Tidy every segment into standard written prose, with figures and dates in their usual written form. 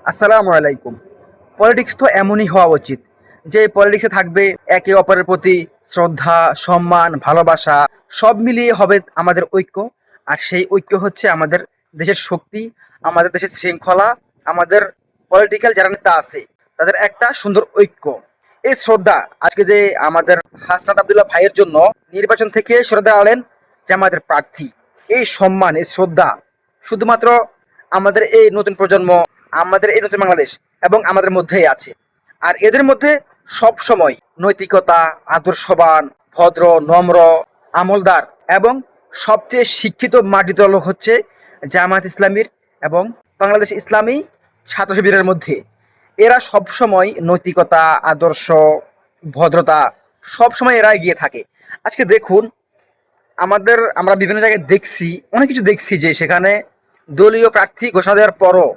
আসসালামু আলাইকুম। পলিটিক্স তো এমনই হওয়া উচিত যে পলিটিক্সে থাকবে একে অপরের প্রতি শ্রদ্ধা, সম্মান, ভালোবাসা সব মিলিয়ে হবে আমাদের ঐক্য। আর সেই ঐক্য হচ্ছে আমাদের দেশের শক্তি, আমাদের দেশের শৃঙ্খলা, আমাদের পলিটিক্যাল যারা নেতা আছে তাদের একটা সুন্দর ঐক্য। এই শ্রদ্ধা আজকে যে আমাদের হাসনাত আব্দুল্লাহ ভাইয়ের জন্য নির্বাচন থেকে সরে দাঁড়ালেন যে আমাদের প্রার্থী, এই সম্মান, এই শ্রদ্ধা শুধুমাত্র আমাদের এই নতুন প্রজন্ম, আমাদের এই নতুন বাংলাদেশ এবং আমাদের মধ্যেই আছে। আর এদের মধ্যে সব সময় নৈতিকতা, আদর্শবান, ভদ্র, নম্র, আমলদার এবং সবচেয়ে শিক্ষিত মার্জিত লোক হচ্ছে জামায়াত ইসলামীর এবং বাংলাদেশ ইসলামী ছাত্র শিবিরের মধ্যে। এরা সব সময় নৈতিকতা, আদর্শ, ভদ্রতা সব সময় এরা এগিয়ে থাকে। আজকে দেখুন, আমরা বিভিন্ন জায়গায় দেখছি, অনেক কিছু দেখছি যে সেখানে দলীয় প্রার্থী ঘোষণা দেওয়ার পরও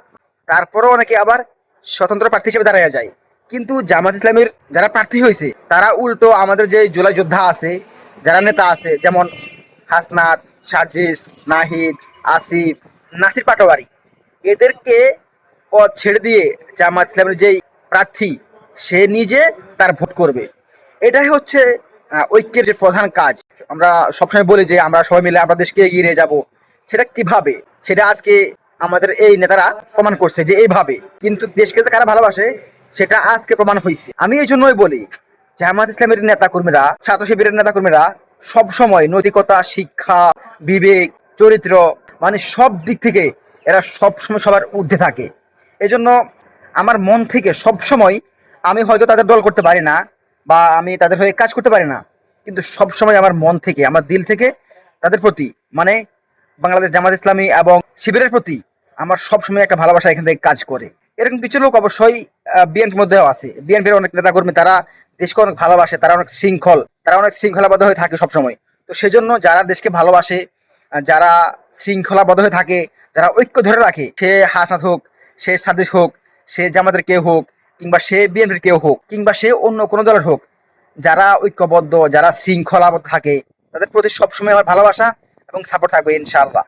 তারপরও অনেকে আবার স্বতন্ত্র প্রার্থী হিসেবে দাঁড়ায় যায়। কিন্তু জামাত ইসলামের যারা প্রার্থী হয়েছে তারা উল্টো আমাদের যে জুলাই যোদ্ধা আছে, যারা নেতা আছে, যেমন হাসনাত, সার্জিস, নাহিদ, আসিফ, নাসির পাটোয়ারি, এদেরকে পদ ছেড়ে দিয়ে জামাত ইসলামের যেই প্রার্থী সে নিজে তার ভোট করবে। এটাই হচ্ছে ঐক্যের যে প্রধান কাজ। আমরা সবসময় বলি যে আমরা সবাই মিলে আমরা দেশকে এগিয়ে নিয়ে যাব। সেটা কিভাবে, সেটা আজকে আমাদের এই নেতারা প্রমাণ করছে যে এইভাবে। কিন্তু দেশকে যে কারা ভালোবাসে সেটা আজকে প্রমাণ হয়েছে। আমি এই জন্যই বলি, জামাত ইসলামের নেতাকর্মীরা, ছাত্র শিবিরের নেতাকর্মীরা সব সময় নৈতিকতা, শিক্ষা, বিবেক, চরিত্র, মানে সব দিক থেকে এরা সব সময় সবার ঊর্ধ্বে থাকে। এজন্য আমার মন থেকে সব সময়, আমি হয়তো তাদের দল করতে পারি না বা আমি তাদের হয়ে কাজ করতে পারি না, কিন্তু সব সময় আমার মন থেকে, আমার দিল থেকে তাদের প্রতি, মানে বাংলাদেশ জামাত ইসলামী এবং শিবিরের প্রতি আমার সবসময় একটা ভালোবাসা এখান থেকে কাজ করে। এরকম কিছু লোক অবশ্যই বিএনপির মধ্যেও আছে। বিএনপির অনেক নেতাকর্মী, তারা দেশকে অনেক ভালোবাসে, তারা অনেক শৃঙ্খল, তারা অনেক শৃঙ্খলাবদ্ধ হয়ে থাকে সবসময়। তো সেজন্য যারা দেশকে ভালোবাসে, যারা শৃঙ্খলাবদ্ধ হয়ে থাকে, যারা ঐক্য ধরে রাখে, সে হাসাদ হোক, সে সাদেশ হোক, সে জামাতের কেউ হোক, কিংবা সে বিএনপির কেউ হোক, কিংবা সে অন্য কোনো দলের হোক, যারা ঐক্যবদ্ধ, যারা শৃঙ্খলাবদ্ধ থাকে, তাদের প্রতি সবসময় আমার ভালোবাসা এবং সাপোর্ট থাকবে ইনশাআল্লাহ।